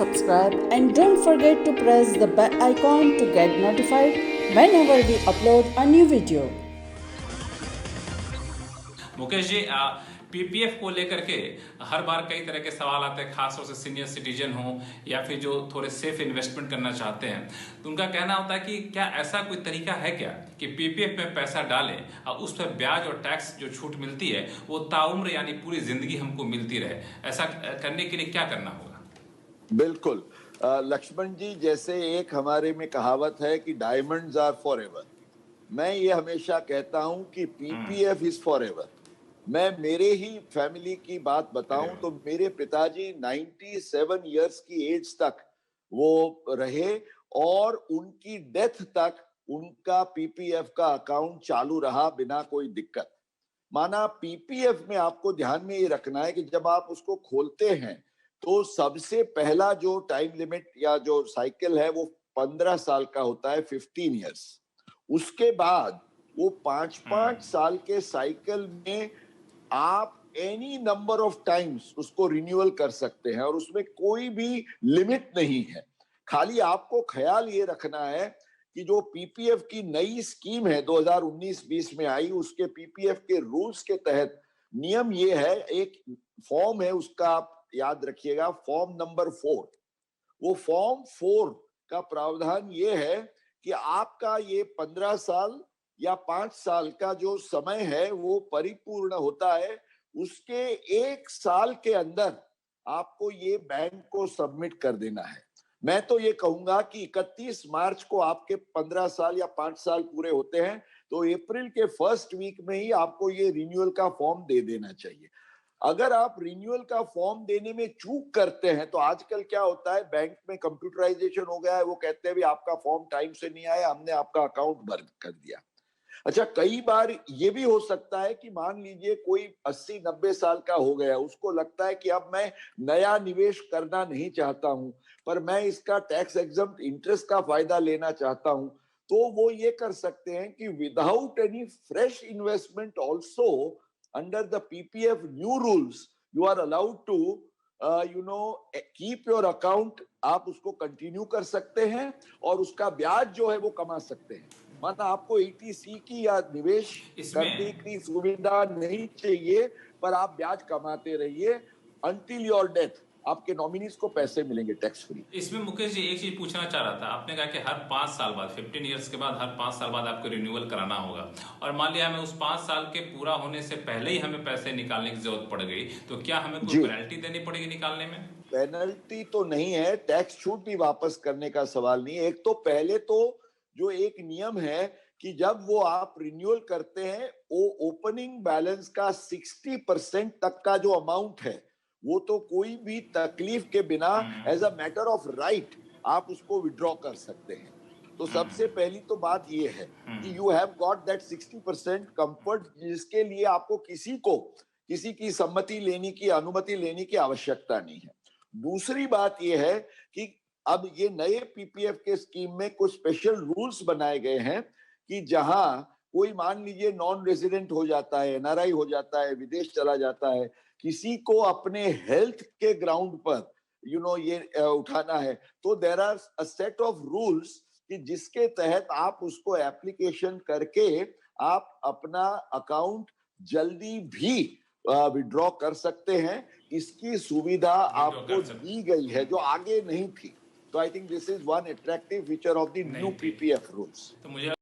subscribe and don't forget to press the bell icon to get notified whenever we upload a new video. Mukesh ji, PPF को लेकर के हर बार कई तरह के सवाल आते हैं, खासतौर से सीनियर सिटीजन हो या फिर जो थोड़े सेफ इन्वेस्टमेंट करना चाहते हैं, तो उनका कहना होता है कि क्या ऐसा कोई तरीका है क्या कि पीपीएफ में पैसा डालें और उस पर ब्याज और टैक्स जो छूट मिलती है वो ताउम्र यानी पूरी जिंदगी हमको मिलती रहे। ऐसा करने के लिए क्या करना होगा? बिल्कुल लक्ष्मण जी, जैसे एक हमारे में कहावत है कि डायमंड्स आर फॉरएवर, मैं ये हमेशा कहता हूं कि पीपीएफ इज फॉरएवर। मैं मेरे ही फैमिली की बात बताऊं तो मेरे पिताजी 97 इयर्स की एज तक वो रहे और उनकी डेथ तक उनका पीपीएफ का अकाउंट चालू रहा बिना कोई दिक्कत। माना पीपीएफ में आपको ध्यान में ये रखना है कि जब आप उसको खोलते हैं तो सबसे पहला जो टाइम लिमिट या जो साइकिल है वो 15 साल का होता है, 15 इयर्स। उसके बाद वो 5-5 साल के साइकिल में आप एनी नंबर ऑफ टाइम्स उसको रिन्यूअल कर सकते हैं और उसमें कोई भी लिमिट नहीं है। खाली आपको ख्याल ये रखना है कि जो पीपीएफ की नई स्कीम है 2019-20 में आई, उसके पीपीएफ के रूल्स के तहत नियम ये है, एक फॉर्म है उसका आप याद रखिएगा, फॉर्म नंबर 4। वो फॉर्म 4 का प्रावधान ये है कि आपका ये 15 साल या 5 साल का जो समय है वो परिपूर्ण होता है, उसके 1 साल के अंदर आपको ये बैंक को सबमिट कर देना है। मैं तो ये कहूंगा कि 31 मार्च को आपके 15 साल या 5 साल पूरे होते हैं तो अप्रैल के फर्स्ट वीक में ही आपको ये रिन्यूअल का फॉर्म दे देना चाहिए। अगर आप रिन्यूअल का फॉर्म देने में चूक करते हैं तो आजकल क्या होता है, बैंक में कंप्यूटराइजेशन हो गया है, वो कहते हैं भी आपका फॉर्म टाइम से नहीं आया, हमने आपका अकाउंट बंद कर दिया। अच्छा, कई बार ये भी हो सकता है कि मान लीजिए कोई 80-90 साल का हो गया, उसको लगता है कि अब मैं नया निवेश करना नहीं चाहता हूं पर मैं इसका टैक्स एग्जम्प्ट इंटरेस्ट का फायदा लेना चाहता हूं, तो वो ये कर सकते हैं कि without any fresh investment also under the PPF new rules you are allowed to keep your account, आप उसको कंटिन्यू कर सकते हैं और उसका ब्याज जो है वो कमा सकते हैं। माना आपको ईटीसी की या निवेश करने की सुविधा नहीं चाहिए पर आप ब्याज कमाते रहिए until your death, आपके नॉमिनीज को पैसे मिलेंगे टैक्स फ्री। इसमें मुकेश जी एक चीज पूछना चाह रहा था, आपने कहा कि हर 5 साल बाद 15 इयर्स के बाद हर 5 साल बाद आपको रिन्यूअल कराना होगा, और मान लिया हमें उस 5 साल के पूरा होने से पहले ही हमें पैसे निकालने की जरूरत पड़ गई, तो क्या हमें कोई पेनल्टी देनी पड़ेगी निकालने में? पेनल्टी तो नहीं है, टैक्स छूट भी वापस करने का सवाल नहीं है। एक तो पहले तो जो एक नियम है कि जब वो आप रिन्यूअल करते हैं वो ओपनिंग बैलेंस का 60% तक का जो अमाउंट है वो तो कोई भी तकलीफ के बिना as a matter of right आप उसको विड्रॉ कर सकते हैं। तो सबसे पहली तो बात ये है कि you have got that 60% comfort, जिसके लिए आपको किसी की सम्मति लेने की, अनुमति लेने की आवश्यकता नहीं है। दूसरी बात यह है कि अब ये नए पीपीएफ के स्कीम में कुछ स्पेशल रूल्स बनाए गए हैं कि जहां कोई मान लीजिए नॉन रेजिडेंट हो जाता है, एनआरआई हो जाता है, विदेश चला जाता है, किसी को अपने हेल्थ के ग्राउंड पर ये उठाना है, तो there are a set of rules कि जिसके तहत आप उसको एप्लीकेशन करके आप अपना अकाउंट जल्दी भी विड्रॉ कर सकते हैं। इसकी सुविधा आपको दी गई है जो आगे नहीं थी। तो I think this is one attractive feature of the new PPF rules. तो मुझे